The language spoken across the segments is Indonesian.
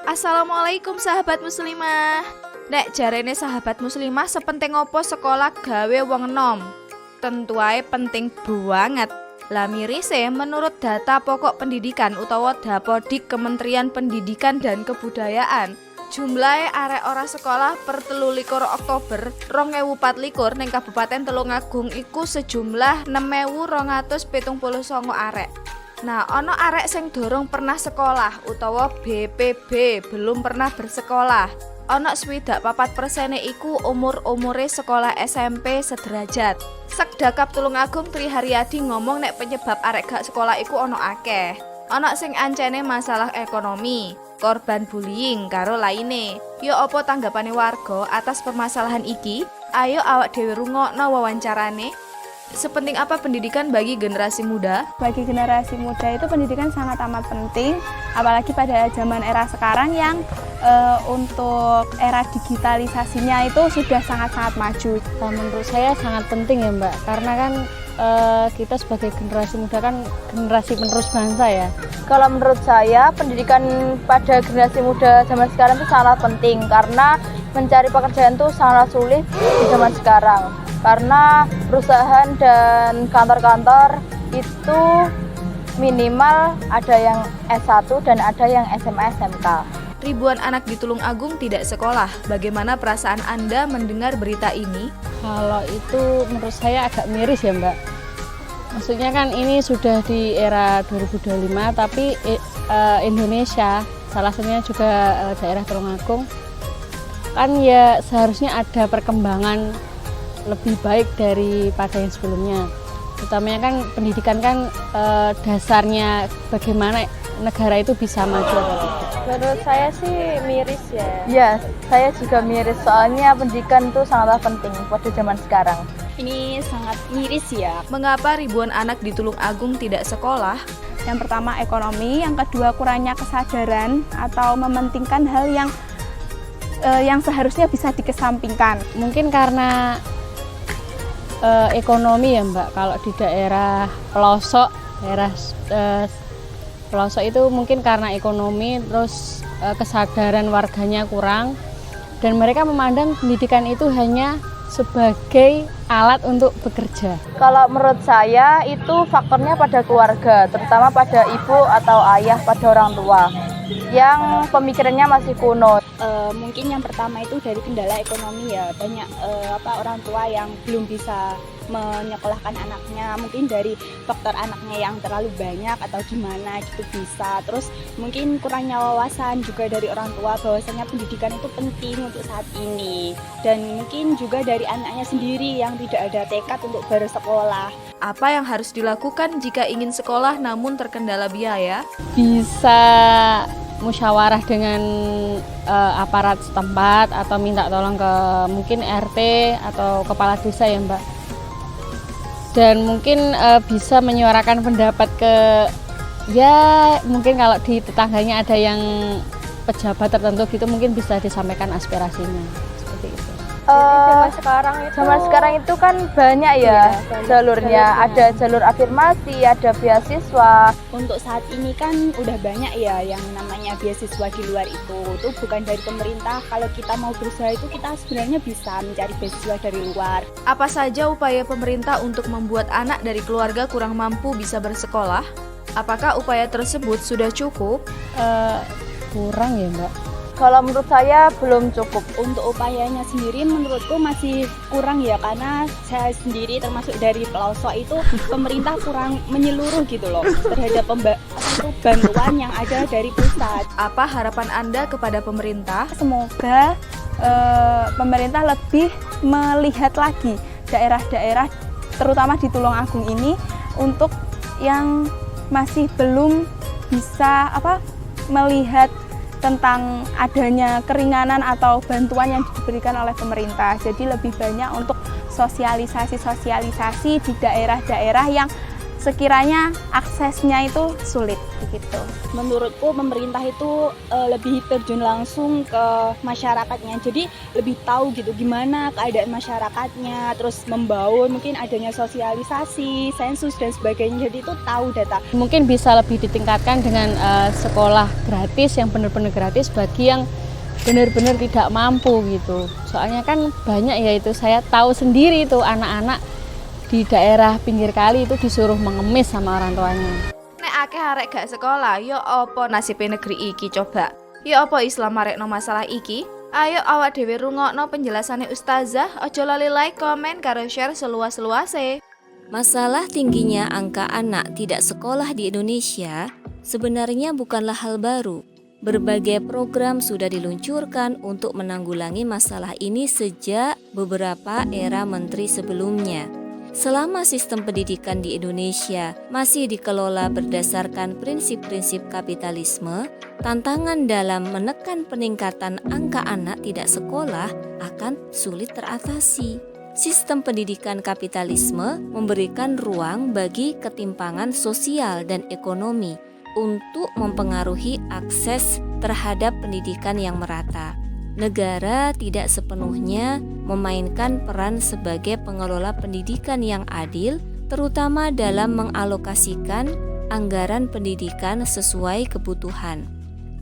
Assalamualaikum sahabat muslimah. Nek jarene sahabat muslimah sepenting opo sekolah gawe wong enom? Tentu ae penting banget. Lah mirise menurut data pokok pendidikan utawa Dapodik Kementerian Pendidikan dan Kebudayaan, jumlahe arek ora sekolah per 23 Oktober 2024 ning Kabupaten Tulungagung iku sejumlah 6.279 arek. Nah, ono arek sing dorong pernah sekolah utawa BPB belum pernah bersekolah. Ono 64% iku umure sekolah SMP sederajat. Sekdakap Tulungagung Tri Haryadi ngomong nek penyebab arek gak sekolah iku ono akeh. Ono sing ancene masalah ekonomi, korban bullying karo laine. Yo opo tanggapane warga atas permasalahan iki? Ayo awak dhewe rungokno wawancarane. Sepenting apa pendidikan bagi generasi muda? Bagi generasi muda itu pendidikan sangat amat penting, apalagi pada zaman era sekarang yang untuk era digitalisasinya itu sudah sangat-sangat maju. Nah, menurut saya sangat penting ya Mbak, karena kan kita sebagai generasi muda kan generasi penerus bangsa ya. Kalau menurut saya pendidikan pada generasi muda zaman sekarang itu sangat penting karena mencari pekerjaan itu sangat sulit di zaman sekarang. Karena perusahaan dan kantor-kantor itu minimal ada yang S1 dan ada yang SMA SMK. Ribuan anak di Tulungagung tidak sekolah. Bagaimana perasaan Anda mendengar berita ini? Kalau itu menurut saya agak miris ya Mbak. Maksudnya kan ini sudah di era 2025, tapi Indonesia, salah satunya juga daerah Tulungagung, kan ya seharusnya ada perkembangan lebih baik daripada yang sebelumnya. Utamanya kan pendidikan kan dasarnya bagaimana negara itu bisa maju atau tidak. Menurut saya sih miris ya. Ya, saya juga miris soalnya pendidikan itu sangatlah penting pada zaman sekarang. Ini sangat miris ya. Mengapa ribuan anak di Tulungagung tidak sekolah? Yang pertama ekonomi, yang kedua kurangnya kesadaran atau mementingkan hal yang seharusnya bisa dikesampingkan. Mungkin karena ekonomi ya Mbak. Kalau di daerah pelosok, pelosok itu mungkin karena ekonomi, terus kesadaran warganya kurang, dan mereka memandang pendidikan itu hanya sebagai alat untuk bekerja. Kalau menurut saya itu faktornya pada keluarga, terutama pada ibu atau ayah, pada orang tua yang pemikirannya masih kuno. Mungkin yang pertama itu dari kendala ekonomi ya, banyak orang tua yang belum bisa menyekolahkan anaknya, mungkin dari faktor anaknya yang terlalu banyak atau gimana gitu bisa. Terus mungkin kurangnya wawasan juga dari orang tua bahwasanya pendidikan itu penting untuk saat ini, dan mungkin juga dari anaknya sendiri yang tidak ada tekad untuk bersekolah. Apa yang harus dilakukan jika ingin sekolah namun terkendala biaya? Bisa musyawarah dengan aparat setempat atau minta tolong ke mungkin RT atau kepala desa ya Mbak. Dan mungkin bisa menyuarakan pendapat ke, ya mungkin kalau di tetangganya ada yang pejabat tertentu gitu, mungkin bisa disampaikan aspirasinya seperti itu. Zaman sekarang itu kan banyak ya jalurnya, ada jalur afirmasi, ada beasiswa. Untuk saat ini kan udah banyak ya yang namanya beasiswa di luar itu bukan dari pemerintah. Kalau kita mau berusaha itu kita sebenarnya bisa mencari beasiswa dari luar. Apa saja upaya pemerintah untuk membuat anak dari keluarga kurang mampu bisa bersekolah? Apakah upaya tersebut sudah cukup? Kurang ya Mbak. Kalau menurut saya belum cukup. Untuk upayanya sendiri menurutku masih kurang ya, karena saya sendiri termasuk dari pelosok itu pemerintah kurang menyeluruh gitu loh terhadap bantuan yang ada dari pusat. Apa harapan Anda kepada pemerintah? Semoga pemerintah lebih melihat lagi daerah-daerah terutama di Tulungagung ini untuk yang masih belum bisa melihat tentang adanya keringanan atau bantuan yang diberikan oleh pemerintah. Jadi lebih banyak untuk sosialisasi di daerah-daerah yang sekiranya aksesnya itu sulit. gitu. Menurutku pemerintah itu lebih terjun langsung ke masyarakatnya, jadi lebih tahu gitu gimana keadaan masyarakatnya, terus membaur mungkin adanya sosialisasi, sensus dan sebagainya, jadi itu tahu data. Mungkin bisa lebih ditingkatkan dengan sekolah gratis yang benar-benar gratis bagi yang benar-benar tidak mampu gitu. Soalnya kan banyak ya, itu saya tahu sendiri itu anak-anak di daerah pinggir kali itu disuruh mengemis sama orang tuanya. Nek akeh arek gak sekolah, yo apa nasibe negeri iki coba? Yo apa Islam marekno masalah iki? Ayo awak dhewe rungokno penjelasane ustazah, ojo lali like, komen, karo share seluas-luase. Masalah tingginya angka anak tidak sekolah di Indonesia sebenarnya bukanlah hal baru. Berbagai program sudah diluncurkan untuk menanggulangi masalah ini sejak beberapa era menteri sebelumnya. Selama sistem pendidikan di Indonesia masih dikelola berdasarkan prinsip-prinsip kapitalisme, tantangan dalam menekan peningkatan angka anak tidak sekolah akan sulit teratasi. Sistem pendidikan kapitalisme memberikan ruang bagi ketimpangan sosial dan ekonomi untuk mempengaruhi akses terhadap pendidikan yang merata. Negara tidak sepenuhnya memainkan peran sebagai pengelola pendidikan yang adil, terutama dalam mengalokasikan anggaran pendidikan sesuai kebutuhan.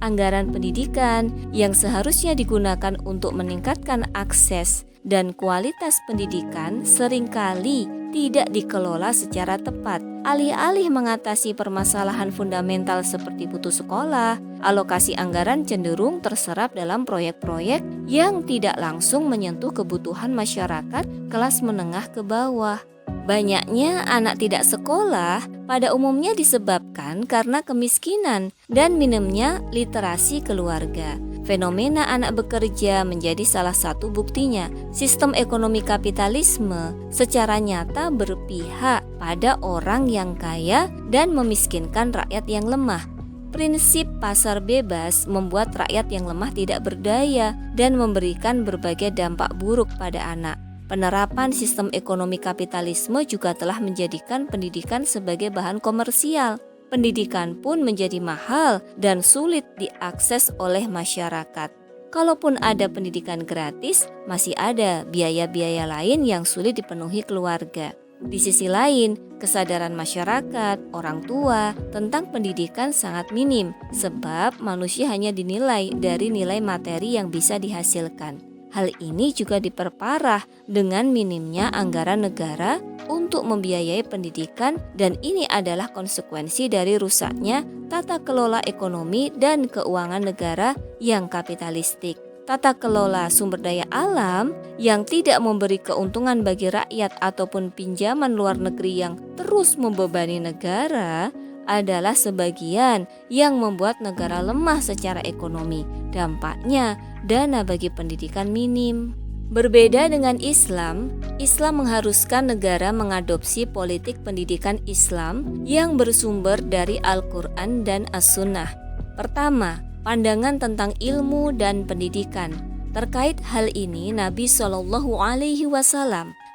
Anggaran pendidikan yang seharusnya digunakan untuk meningkatkan akses dan kualitas pendidikan seringkali tidak dikelola secara tepat. Alih-alih mengatasi permasalahan fundamental seperti putus sekolah, alokasi anggaran cenderung terserap dalam proyek-proyek yang tidak langsung menyentuh kebutuhan masyarakat kelas menengah ke bawah. Banyaknya anak tidak sekolah pada umumnya disebabkan karena kemiskinan dan minimnya literasi keluarga. Fenomena anak bekerja menjadi salah satu buktinya. Sistem ekonomi kapitalisme secara nyata berpihak pada orang yang kaya dan memiskinkan rakyat yang lemah. Prinsip pasar bebas membuat rakyat yang lemah tidak berdaya dan memberikan berbagai dampak buruk pada anak. Penerapan sistem ekonomi kapitalisme juga telah menjadikan pendidikan sebagai bahan komersial. Pendidikan pun menjadi mahal dan sulit diakses oleh masyarakat. Kalaupun ada pendidikan gratis, masih ada biaya-biaya lain yang sulit dipenuhi keluarga. Di sisi lain, kesadaran masyarakat, orang tua tentang pendidikan sangat minim sebab manusia hanya dinilai dari nilai materi yang bisa dihasilkan. Hal ini juga diperparah dengan minimnya anggaran negara untuk membiayai pendidikan, dan ini adalah konsekuensi dari rusaknya tata kelola ekonomi dan keuangan negara yang kapitalistik. Tata kelola sumber daya alam yang tidak memberi keuntungan bagi rakyat ataupun pinjaman luar negeri yang terus membebani negara adalah sebagian yang membuat negara lemah secara ekonomi. Dampaknya, dana bagi pendidikan minim. Berbeda dengan Islam, Islam mengharuskan negara mengadopsi politik pendidikan Islam yang bersumber dari Al-Quran dan As-Sunnah. Pertama, pandangan tentang ilmu dan pendidikan. Terkait hal ini, Nabi SAW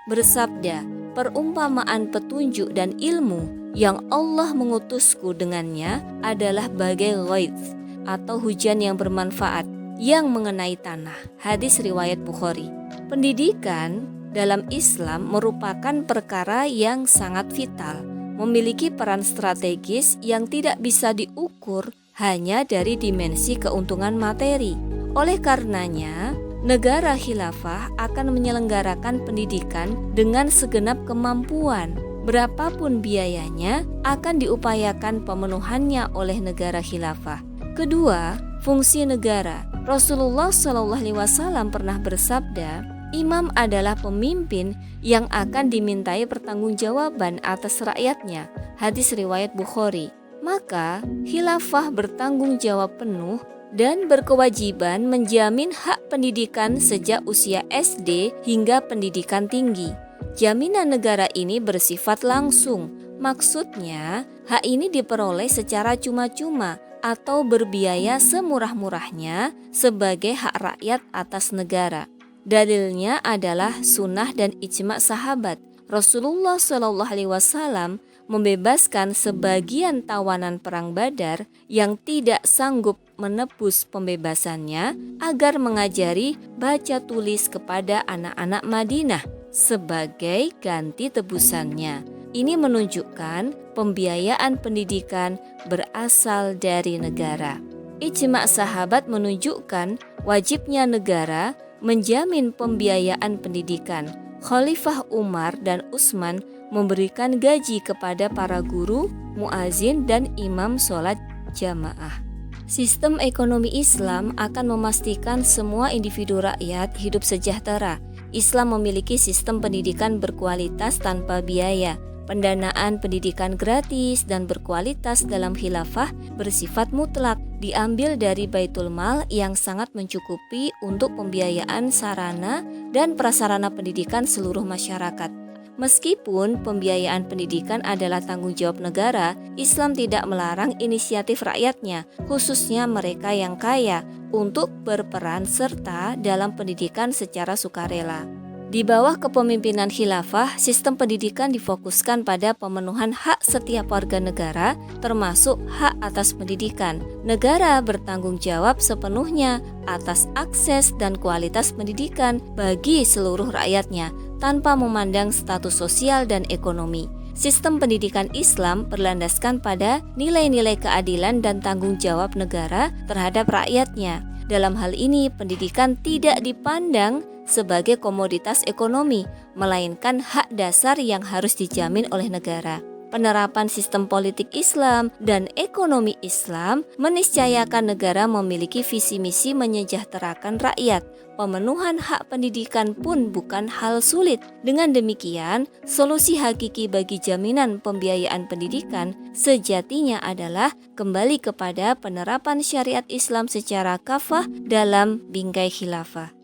bersabda, perumpamaan petunjuk dan ilmu yang Allah mengutusku dengannya adalah bagai ghaits atau hujan yang bermanfaat yang mengenai tanah. Hadis riwayat Bukhari. Pendidikan dalam Islam merupakan perkara yang sangat vital, memiliki peran strategis yang tidak bisa diukur hanya dari dimensi keuntungan materi. Oleh karenanya, negara khilafah akan menyelenggarakan pendidikan dengan segenap kemampuan. Berapapun biayanya akan diupayakan pemenuhannya oleh negara khilafah. Kedua, fungsi negara. Rasulullah SAW pernah bersabda, imam adalah pemimpin yang akan dimintai pertanggungjawaban atas rakyatnya. Hadis riwayat Bukhari. Maka khilafah bertanggung jawab penuh dan berkewajiban menjamin hak pendidikan sejak usia SD hingga pendidikan tinggi. Jaminan negara ini bersifat langsung. Maksudnya, hak ini diperoleh secara cuma-cuma atau berbiaya semurah-murahnya sebagai hak rakyat atas negara. Dalilnya adalah sunnah dan ijma' sahabat. Rasulullah SAW membebaskan sebagian tawanan perang Badar yang tidak sanggup menebus pembebasannya agar mengajari baca tulis kepada anak-anak Madinah sebagai ganti tebusannya. Ini menunjukkan pembiayaan pendidikan berasal dari negara. Ijma' sahabat menunjukkan wajibnya negara menjamin pembiayaan pendidikan. Khalifah Umar dan Utsman memberikan gaji kepada para guru, muazin, dan imam sholat jamaah. Sistem ekonomi Islam akan memastikan semua individu rakyat hidup sejahtera. Islam memiliki sistem pendidikan berkualitas tanpa biaya. Pendanaan pendidikan gratis dan berkualitas dalam khilafah bersifat mutlak, diambil dari Baitul Mal yang sangat mencukupi untuk pembiayaan sarana dan prasarana pendidikan seluruh masyarakat. Meskipun pembiayaan pendidikan adalah tanggung jawab negara, Islam tidak melarang inisiatif rakyatnya, khususnya mereka yang kaya, untuk berperan serta dalam pendidikan secara sukarela. Di bawah kepemimpinan khilafah, sistem pendidikan difokuskan pada pemenuhan hak setiap warga negara, termasuk hak atas pendidikan. Negara bertanggung jawab sepenuhnya atas akses dan kualitas pendidikan bagi seluruh rakyatnya, tanpa memandang status sosial dan ekonomi. Sistem pendidikan Islam berlandaskan pada nilai-nilai keadilan dan tanggung jawab negara terhadap rakyatnya. Dalam hal ini, pendidikan tidak dipandang sebagai komoditas ekonomi, melainkan hak dasar yang harus dijamin oleh negara. Penerapan sistem politik Islam dan ekonomi Islam meniscayakan negara memiliki visi misi menyejahterakan rakyat. Pemenuhan hak pendidikan pun bukan hal sulit. Dengan demikian, solusi hakiki bagi jaminan pembiayaan pendidikan sejatinya adalah kembali kepada penerapan syariat Islam secara kafah dalam bingkai khilafah.